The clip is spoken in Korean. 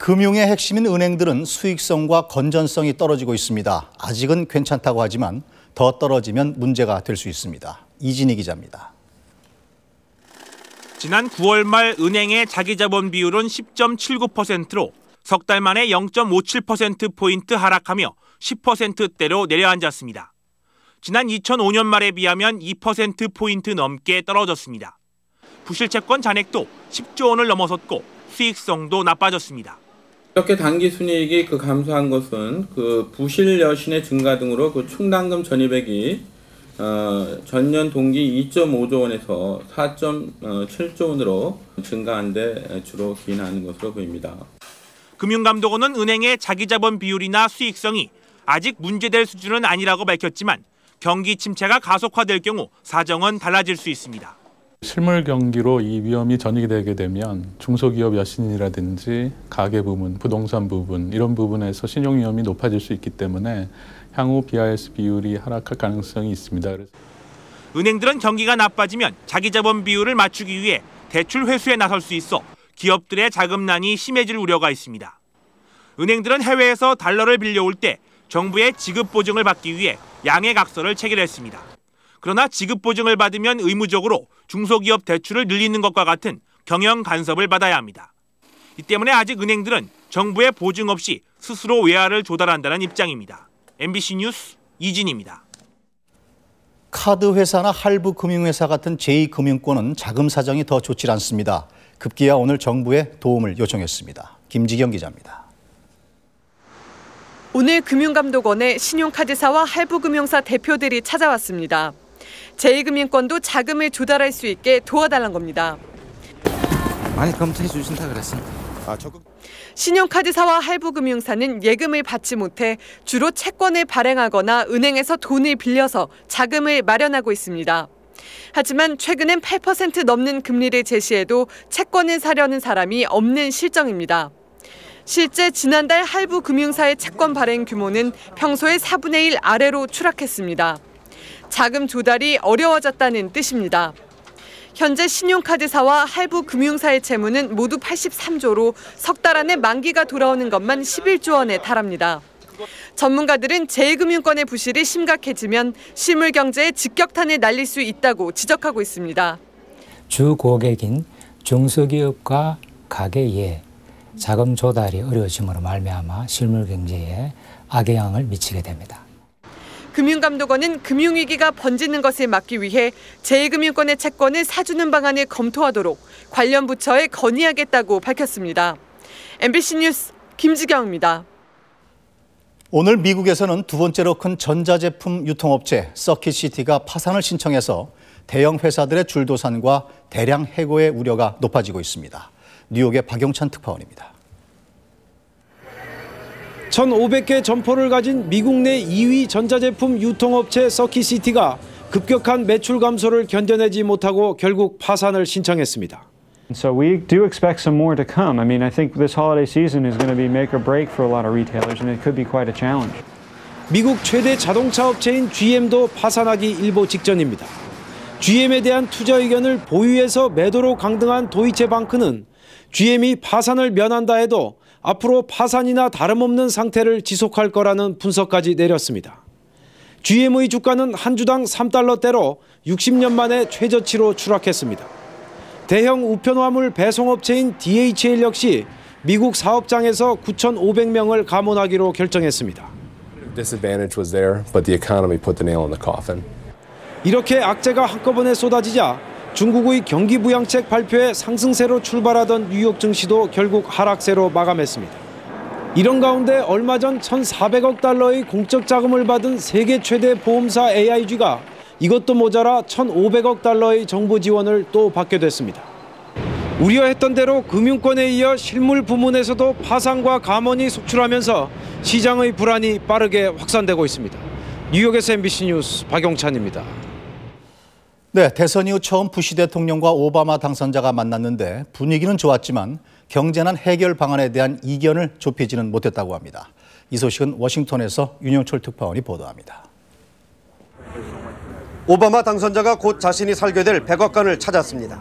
금융의 핵심인 은행들은 수익성과 건전성이 떨어지고 있습니다. 아직은 괜찮다고 하지만 더 떨어지면 문제가 될 수 있습니다. 이진희 기자입니다. 지난 9월 말 은행의 자기자본 비율은 10.79%로 석 달 만에 0.57%포인트 하락하며 10%대로 내려앉았습니다. 지난 2005년 말에 비하면 2%포인트 넘게 떨어졌습니다. 부실채권 잔액도 10조 원을 넘어섰고 수익성도 나빠졌습니다. 이렇게 단기 순이익이 감소한 것은 부실 여신의 증가 등으로 충당금 전입액이 전년 동기 2.5조 원에서 4.7조 원으로 증가한 데 주로 기인하는 것으로 보입니다. 금융감독원은 은행의 자기자본 비율이나 수익성이 아직 문제될 수준은 아니라고 밝혔지만 경기 침체가 가속화될 경우 사정은 달라질 수 있습니다. 실물 경기로 이 위험이 전이게 되게 되면 중소기업 여신이라든지 가계 부문, 부동산 부분 이런 부분에서 신용 위험이 높아질 수 있기 때문에 향후 BIS 비율이 하락할 가능성이 있습니다. 은행들은 경기가 나빠지면 자기자본 비율을 맞추기 위해 대출 회수에 나설 수 있어 기업들의 자금난이 심해질 우려가 있습니다. 은행들은 해외에서 달러를 빌려올 때 정부의 지급 보증을 받기 위해 양해각서를 체결했습니다. 그러나 지급 보증을 받으면 의무적으로 중소기업 대출을 늘리는 것과 같은 경영 간섭을 받아야 합니다. 이 때문에 아직 은행들은 정부의 보증 없이 스스로 외화를 조달한다는 입장입니다. MBC 뉴스 이진희입니다. 카드회사나 할부금융회사 같은 제2금융권은 자금 사정이 더 좋지 않습니다. 급기야 오늘 정부에 도움을 요청했습니다. 김지경 기자입니다. 오늘 금융감독원에 신용카드사와 할부금융사 대표들이 찾아왔습니다. 제2금융권도 자금을 조달할 수 있게 도와달라는 겁니다. 많이 검토해 주신다 그랬어. 신용카드사와 할부금융사는 예금을 받지 못해 주로 채권을 발행하거나 은행에서 돈을 빌려서 자금을 마련하고 있습니다. 하지만 최근엔 8% 넘는 금리를 제시해도 채권을 사려는 사람이 없는 실정입니다. 실제 지난달 할부금융사의 채권 발행 규모는 평소의 4분의 1 아래로 추락했습니다. 자금 조달이 어려워졌다는 뜻입니다. 현재 신용카드사와 할부금융사의 채무는 모두 83조로 석 달 안에 만기가 돌아오는 것만 11조 원에 달합니다. 전문가들은 제2금융권의 부실이 심각해지면 실물 경제에 직격탄을 날릴 수 있다고 지적하고 있습니다. 주 고객인 중소기업과 가계에 자금 조달이 어려워짐으로 말미암아 실물 경제에 악영향을 미치게 됩니다. 금융감독원은 금융위기가 번지는 것을 막기 위해 제2금융권의 채권을 사주는 방안을 검토하도록 관련 부처에 건의하겠다고 밝혔습니다. MBC 뉴스 김지경입니다. 오늘 미국에서는 두 번째로 큰 전자제품 유통업체 서킷시티가 파산을 신청해서 대형 회사들의 줄도산과 대량 해고의 우려가 높아지고 있습니다. 뉴욕의 박용찬 특파원입니다. 1,500개 점포를 가진 미국 내 2위 전자제품 유통업체 서킷시티가 급격한 매출 감소를 견뎌내지 못하고 결국 파산을 신청했습니다. So we do expect some more to come. I mean, I think this holiday season is going to be make or break for a lot of retailers, and it could be quite a challenge. 미국 최대 자동차 업체인 GM도 파산하기 일보 직전입니다. GM에 대한 투자 의견을 보유해서 매도로 강등한 도이체방크는 GM이 파산을 면한다 해도 앞으로 파산이나 다름없는 상태를 지속할 거라는 분석까지 내렸습니다. GM의 주가는 한 주당 3달러대로 60년 만에 최저치로 추락했습니다. 대형 우편화물 배송업체인 DHL 역시 미국 사업장에서 9,500명을 감원하기로 결정했습니다. Disadvantage was there, but the economy put the nail in the coffin. 이렇게 악재가 한꺼번에 쏟아지자 중국의 경기부양책 발표에 상승세로 출발하던 뉴욕 증시도 결국 하락세로 마감했습니다. 이런 가운데 얼마 전 1,400억 달러의 공적 자금을 받은 세계 최대 보험사 AIG가 이것도 모자라 1,500억 달러의 정부 지원을 또 받게 됐습니다. 우려했던 대로 금융권에 이어 실물 부문에서도 파산과 감원이 속출하면서 시장의 불안이 빠르게 확산되고 있습니다. 뉴욕에서 MBC 뉴스 박용찬입니다. 네, 대선 이후 처음 부시 대통령과 오바마 당선자가 만났는데 분위기는 좋았지만 경제난 해결 방안에 대한 이견을 좁히지는 못했다고 합니다. 이 소식은 워싱턴에서 윤영철 특파원이 보도합니다. 오바마 당선자가 곧 자신이 살게 될 백악관을 찾았습니다.